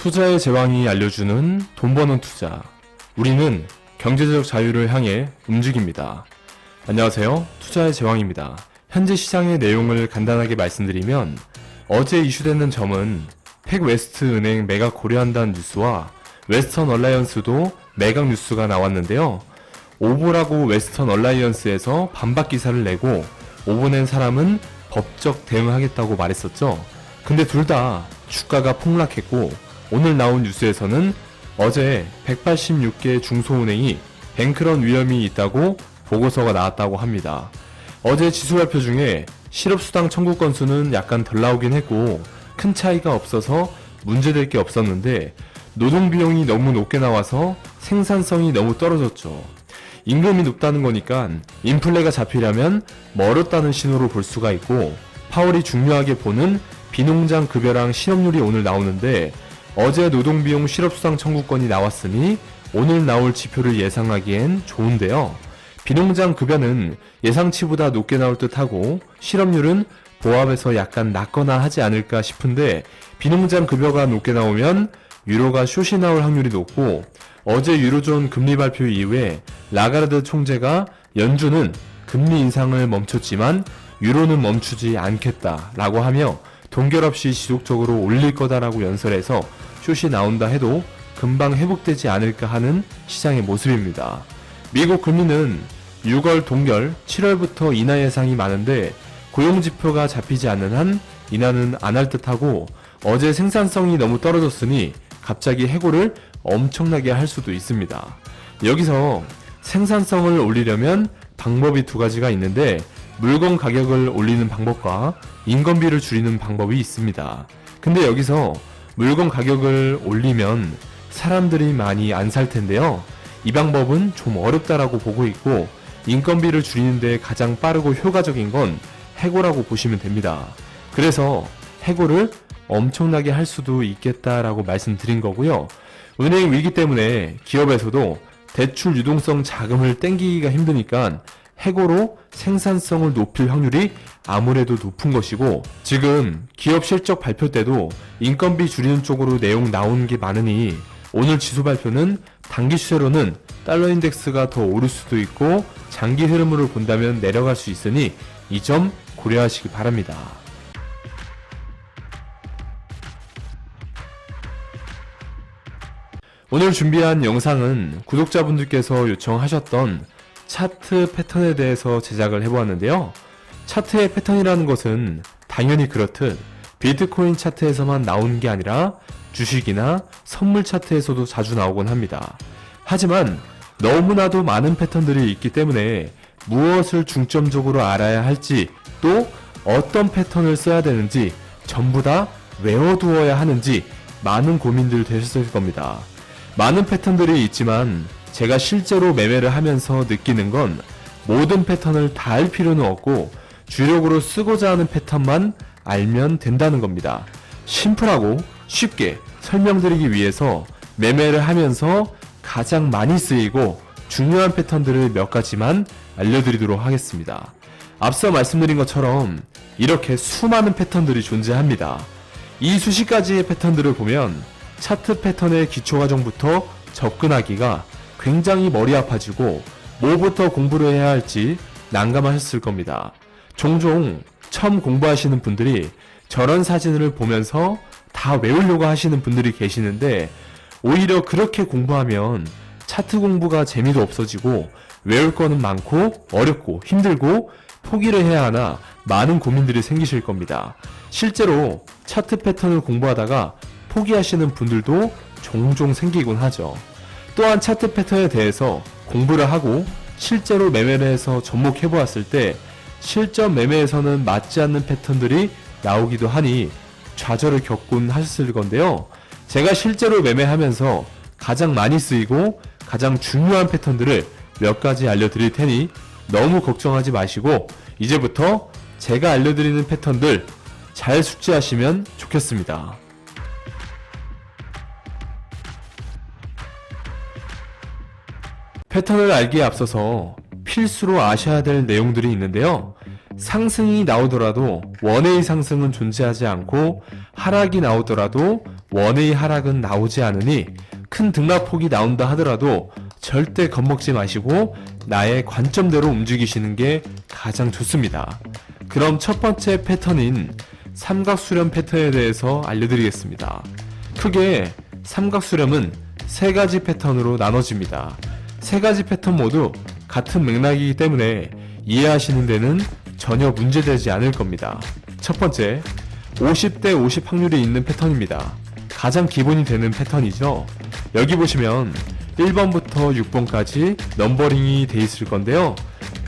투자의 제왕이 알려주는 돈 버는 투자. 우리는 경제적 자유를 향해 움직입니다. 안녕하세요. 투자의 제왕입니다. 현재 시장의 내용을 간단하게 말씀드리면 어제 이슈되는 점은 팩웨스트 은행 매각 고려한다는 뉴스와 웨스턴 얼라이언스도 매각 뉴스가 나왔는데요. 오보라고 웨스턴 얼라이언스에서 반박 기사를 내고 오보 낸 사람은 법적 대응하겠다고 말했었죠. 근데 둘 다 주가가 폭락했고 오늘 나온 뉴스에서는 어제 186개 중소은행이 뱅크런 위험이 있다고 보고서가 나왔다고 합니다. 어제 지수 발표 중에 실업수당 청구 건수는 약간 덜 나오긴 했고 큰 차이가 없어서 문제될 게 없었는데 노동비용이 너무 높게 나와서 생산성이 너무 떨어졌죠. 임금이 높다는 거니까 인플레가 잡히려면 멀었다는 신호로 볼 수가 있고 파월이 중요하게 보는 비농장 급여랑 실업률이 오늘 나오는데 어제 노동비용 실업수당 청구권이 나왔으니 오늘 나올 지표를 예상하기엔 좋은데요. 비농장 급여는 예상치보다 높게 나올 듯하고 실업률은 보합에서 약간 낮거나 하지 않을까 싶은데 비농장 급여가 높게 나오면 유로가 숏이 나올 확률이 높고 어제 유로존 금리 발표 이후에 라가르드 총재가 연준은 금리 인상을 멈췄지만 유로는 멈추지 않겠다라고 하며 동결없이 지속적으로 올릴 거다라고 연설해서 숏이 나온다 해도 금방 회복되지 않을까 하는 시장의 모습입니다. 미국 금리는 6월 동결, 7월부터 인하 예상이 많은데 고용지표가 잡히지 않는 한 인하는 안 할 듯하고 어제 생산성이 너무 떨어졌으니 갑자기 해고를 엄청나게 할 수도 있습니다. 여기서 생산성을 올리려면 방법이 두 가지가 있는데 물건 가격을 올리는 방법과 인건비를 줄이는 방법이 있습니다. 근데 여기서 물건 가격을 올리면 사람들이 많이 안 살 텐데요. 이 방법은 좀 어렵다라고 보고 있고 인건비를 줄이는데 가장 빠르고 효과적인 건 해고라고 보시면 됩니다. 그래서 해고를 엄청나게 할 수도 있겠다라고 말씀드린 거고요. 은행 위기 때문에 기업에서도 대출 유동성 자금을 땡기기가 힘드니까 해고로 생산성을 높일 확률이 아무래도 높은 것이고 지금 기업 실적 발표 때도 인건비 줄이는 쪽으로 내용 나오는 게 많으니 오늘 지수 발표는 단기 추세로는 달러 인덱스가 더 오를 수도 있고 장기 흐름으로 본다면 내려갈 수 있으니 이 점 고려하시기 바랍니다. 오늘 준비한 영상은 구독자분들께서 요청하셨던 차트 패턴에 대해서 제작을 해보았는데요. 차트의 패턴이라는 것은 당연히 그렇듯 비트코인 차트에서만 나오는 게 아니라 주식이나 선물 차트에서도 자주 나오곤 합니다. 하지만 너무나도 많은 패턴들이 있기 때문에 무엇을 중점적으로 알아야 할지 또 어떤 패턴을 써야 되는지 전부 다 외워두어야 하는지 많은 고민들 되셨을 겁니다. 많은 패턴들이 있지만 제가 실제로 매매를 하면서 느끼는 건 모든 패턴을 다 알 필요는 없고 주력으로 쓰고자 하는 패턴만 알면 된다는 겁니다. 심플하고 쉽게 설명드리기 위해서 매매를 하면서 가장 많이 쓰이고 중요한 패턴들을 몇 가지만 알려드리도록 하겠습니다. 앞서 말씀드린 것처럼 이렇게 수많은 패턴들이 존재합니다. 이 수십 가지의 패턴들을 보면 차트 패턴의 기초과정부터 접근하기가 굉장히 머리 아파지고 뭐부터 공부를 해야 할지 난감하셨을 겁니다. 종종 처음 공부하시는 분들이 저런 사진을 보면서 다 외우려고 하시는 분들이 계시는데 오히려 그렇게 공부하면 차트 공부가 재미도 없어지고 외울 거는 많고 어렵고 힘들고 포기를 해야 하나 많은 고민들이 생기실 겁니다. 실제로 차트 패턴을 공부하다가 포기하시는 분들도 종종 생기곤 하죠. 또한 차트 패턴에 대해서 공부를 하고 실제로 매매를 해서 접목해 보았을 때 실전 매매에서는 맞지 않는 패턴들이 나오기도 하니 좌절을 겪곤 하셨을 건데요. 제가 실제로 매매하면서 가장 많이 쓰이고 가장 중요한 패턴들을 몇 가지 알려드릴 테니 너무 걱정하지 마시고 이제부터 제가 알려드리는 패턴들 잘 숙지하시면 좋겠습니다. 패턴을 알기에 앞서서 필수로 아셔야 될 내용들이 있는데요. 상승이 나오더라도 원웨이 상승은 존재하지 않고 하락이 나오더라도 원의 하락은 나오지 않으니 큰 등락폭이 나온다 하더라도 절대 겁먹지 마시고 나의 관점대로 움직이시는 게 가장 좋습니다. 그럼 첫 번째 패턴인 삼각수렴 패턴에 대해서 알려드리겠습니다. 크게 삼각수렴은 세 가지 패턴으로 나눠집니다. 세 가지 패턴 모두 같은 맥락이기 때문에 이해하시는 데는 전혀 문제되지 않을 겁니다. 첫 번째, 50대 50 확률이 있는 패턴입니다. 가장 기본이 되는 패턴이죠. 여기 보시면 1번부터 6번까지 넘버링이 돼 있을 건데요.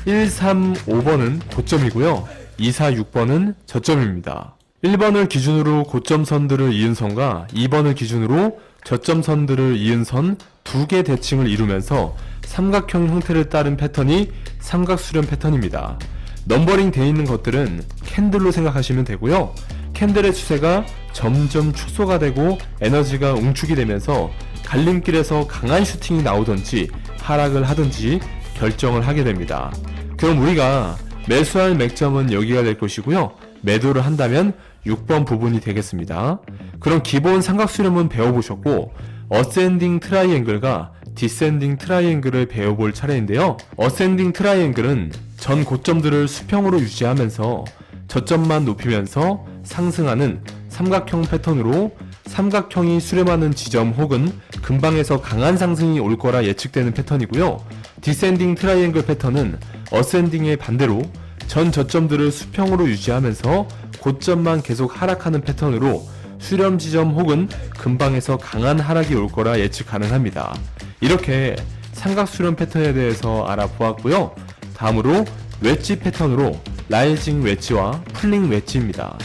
1, 3, 5번은 고점이고요. 2, 4, 6번은 저점입니다. 1번을 기준으로 고점선들을 이은 선과 2번을 기준으로 저점선들을 이은 선 두 개 대칭을 이루면서 삼각형 형태를 따른 패턴이 삼각수렴 패턴입니다. 넘버링 되어 있는 것들은 캔들로 생각하시면 되고요. 캔들의 추세가 점점 축소가 되고 에너지가 응축이 되면서 갈림길에서 강한 슈팅이 나오든지 하락을 하든지 결정을 하게 됩니다. 그럼 우리가 매수할 맥점은 여기가 될 것이고요. 매도를 한다면 6번 부분이 되겠습니다. 그럼 기본 삼각수렴은 배워보셨고 어센딩 트라이앵글과 디센딩 트라이앵글을 배워볼 차례인데요. 어센딩 트라이앵글은 전 고점들을 수평으로 유지하면서 저점만 높이면서 상승하는 삼각형 패턴으로 삼각형이 수렴하는 지점 혹은 근방에서 강한 상승이 올 거라 예측되는 패턴이고요. 디센딩 트라이앵글 패턴은 어센딩의 반대로 전 저점들을 수평으로 유지하면서 고점만 계속 하락하는 패턴으로 수렴 지점 혹은 근방에서 강한 하락이 올 거라 예측 가능합니다. 이렇게 삼각수렴 패턴에 대해서 알아보았고요. 다음으로 웨지 패턴으로 라이징 웨지와 풀링 웨지입니다.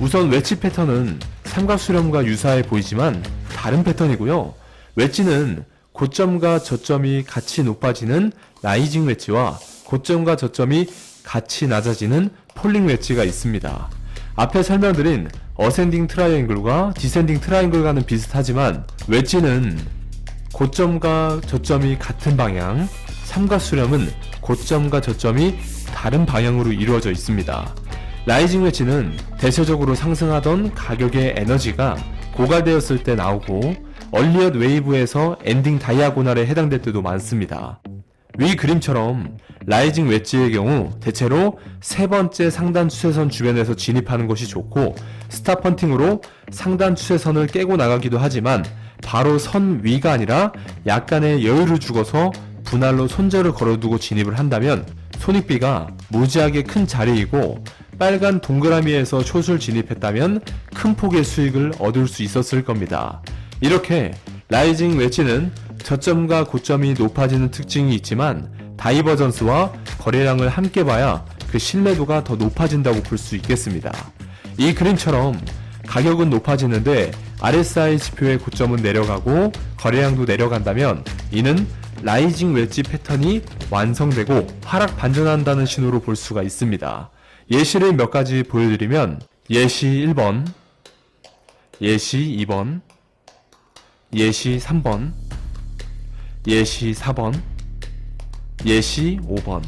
우선 웨지 패턴은 삼각수렴과 유사해 보이지만 다른 패턴이고요. 웨지는 고점과 저점이 같이 높아지는 라이징 웨지와 고점과 저점이 같이 낮아지는 폴링 웨지가 있습니다. 앞에 설명드린 어센딩 트라이앵글과 디센딩 트라이앵글과는 비슷하지만 웨지는 고점과 저점이 같은 방향, 삼각수렴은 고점과 저점이 다른 방향으로 이루어져 있습니다. 라이징 웨지는 대체적으로 상승하던 가격의 에너지가 고갈되었을 때 나오고 얼리엇 웨이브에서 엔딩 다이아고날에 해당될 때도 많습니다. 위 그림처럼 라이징 웨지의 경우 대체로 세 번째 상단 추세선 주변에서 진입하는 것이 좋고 스탑펀팅으로 상단 추세선을 깨고 나가기도 하지만 바로 선 위가 아니라 약간의 여유를 주고서 분할로 손절을 걸어두고 진입을 한다면 손익비가 무지하게 큰 자리이고 빨간 동그라미에서 숏을 진입했다면 큰 폭의 수익을 얻을 수 있었을 겁니다. 이렇게 라이징 웨지는 저점과 고점이 높아지는 특징이 있지만 다이버전스와 거래량을 함께 봐야 그 신뢰도가 더 높아진다고 볼 수 있겠습니다. 이 그림처럼 가격은 높아지는데 RSI 지표의 고점은 내려가고 거래량도 내려간다면 이는 라이징 웨지 패턴이 완성되고 하락 반전한다는 신호로 볼 수가 있습니다. 예시를 몇 가지 보여드리면 예시 1번, 예시 2번, 예시 3번, 예시 4번, 예시 5번.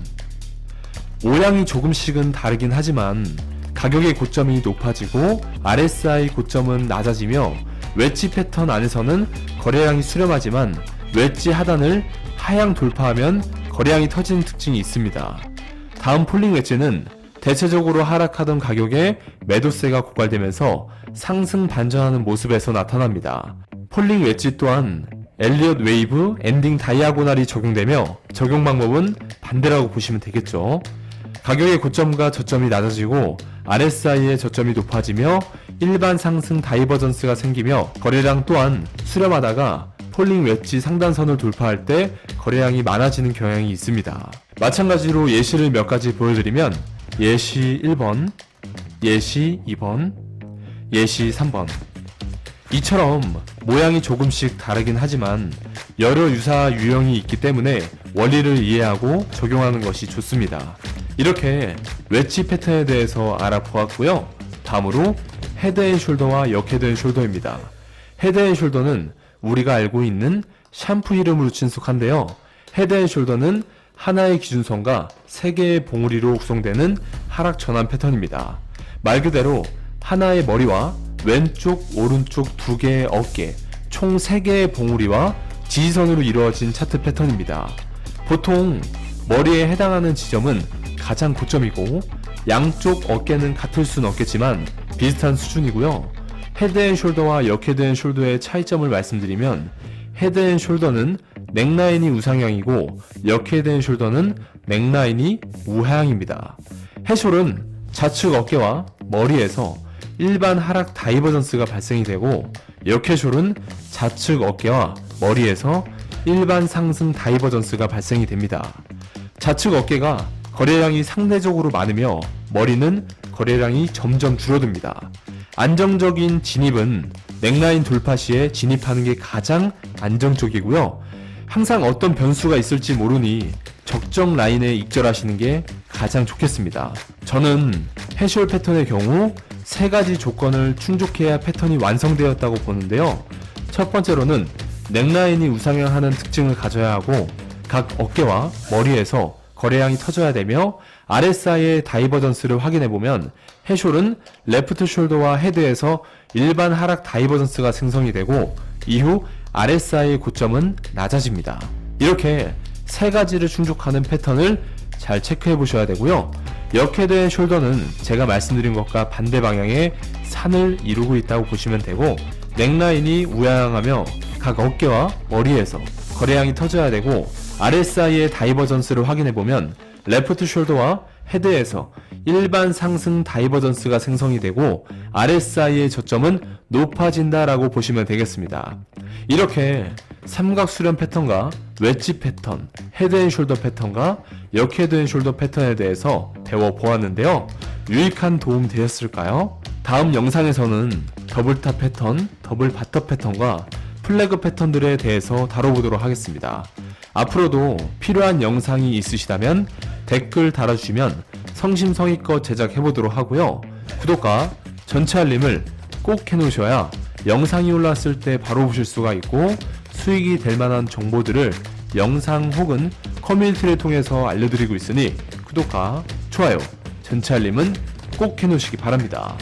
모양이 조금씩은 다르긴 하지만 가격의 고점이 높아지고 RSI 고점은 낮아지며 웨지 패턴 안에서는 거래량이 수렴하지만 웨지 하단을 하향 돌파하면 거래량이 터지는 특징이 있습니다. 다음 폴링 웨지는 대체적으로 하락하던 가격에 매도세가 고갈되면서 상승 반전하는 모습에서 나타납니다. 폴링 웨지 또한 엘리엇 웨이브 엔딩 다이아고날이 적용되며 적용 방법은 반대라고 보시면 되겠죠. 가격의 고점과 저점이 낮아지고 RSI의 저점이 높아지며 일반 상승 다이버전스가 생기며 거래량 또한 수렴하다가 폴링 웨지 상단선을 돌파할 때 거래량이 많아지는 경향이 있습니다. 마찬가지로 예시를 몇 가지 보여드리면 예시 1번, 예시 2번, 예시 3번. 이처럼 모양이 조금씩 다르긴 하지만 여러 유사 유형이 있기 때문에 원리를 이해하고 적용하는 것이 좋습니다. 이렇게 웨지 패턴에 대해서 알아보았고요. 다음으로 헤드앤숄더와 역헤드앤숄더입니다. 헤드앤숄더는 우리가 알고 있는 샴푸 이름으로 친숙한데요. 헤드앤숄더는 하나의 기준선과 세 개의 봉우리로 구성되는 하락 전환 패턴입니다. 말 그대로 하나의 머리와 왼쪽, 오른쪽 2개의 어깨, 총 3개의 봉우리와 지지선으로 이루어진 차트 패턴입니다. 보통 머리에 해당하는 지점은 가장 고점이고 양쪽 어깨는 같을 수는 없겠지만 비슷한 수준이고요. 헤드앤숄더와 역헤드앤숄더의 차이점을 말씀드리면 헤드앤숄더는 넥라인이 우상향이고 역헤드앤숄더는 넥라인이 우하향입니다. 해숄은 좌측 어깨와 머리에서 일반 하락 다이버전스가 발생이 되고 역해숄은 좌측 어깨와 머리에서 일반 상승 다이버전스가 발생이 됩니다. 좌측 어깨가 거래량이 상대적으로 많으며 머리는 거래량이 점점 줄어듭니다. 안정적인 진입은 넥라인 돌파 시에 진입하는 게 가장 안정적이고요. 항상 어떤 변수가 있을지 모르니 적정 라인에 익절하시는 게 가장 좋겠습니다. 저는 해숄 패턴의 경우 3가지 조건을 충족해야 패턴이 완성되었다고 보는데요. 첫 번째로는 넥라인이 우상향하는 특징을 가져야 하고 각 어깨와 머리에서 거래량이 터져야 되며 RSI의 다이버전스를 확인해보면 해숄은 레프트 숄더와 헤드에서 일반 하락 다이버전스가 생성이 되고 이후 RSI의 고점은 낮아집니다. 이렇게 3가지를 충족하는 패턴을 잘 체크해 보셔야 되고요. 역헤드앤 숄더는 제가 말씀드린 것과 반대 방향의 산을 이루고 있다고 보시면 되고 넥라인이 우하향하며 각 어깨와 머리에서 거래량이 터져야 되고 RSI의 다이버전스를 확인해 보면 레프트 숄더와 헤드에서 일반 상승 다이버전스가 생성이 되고 RSI의 저점은 높아진다라고 보시면 되겠습니다. 이렇게 삼각수렴 패턴과 웨지 패턴, 헤드앤숄더 패턴과 역헤드앤숄더 패턴에 대해서 배워보았는데요. 유익한 도움 되셨을까요? 다음 영상에서는 더블탑 패턴, 더블 바텀 패턴과 플래그 패턴들에 대해서 다뤄보도록 하겠습니다. 앞으로도 필요한 영상이 있으시다면 댓글 달아주시면 성심성의껏 제작해보도록 하고요. 구독과 전체 알림을 꼭 해놓으셔야 영상이 올라왔을 때 바로 보실 수가 있고 수익이 될 만한 정보들을 영상 혹은 커뮤니티를 통해서 알려드리고 있으니 구독과 좋아요, 전체 알림은 꼭 해놓으시기 바랍니다.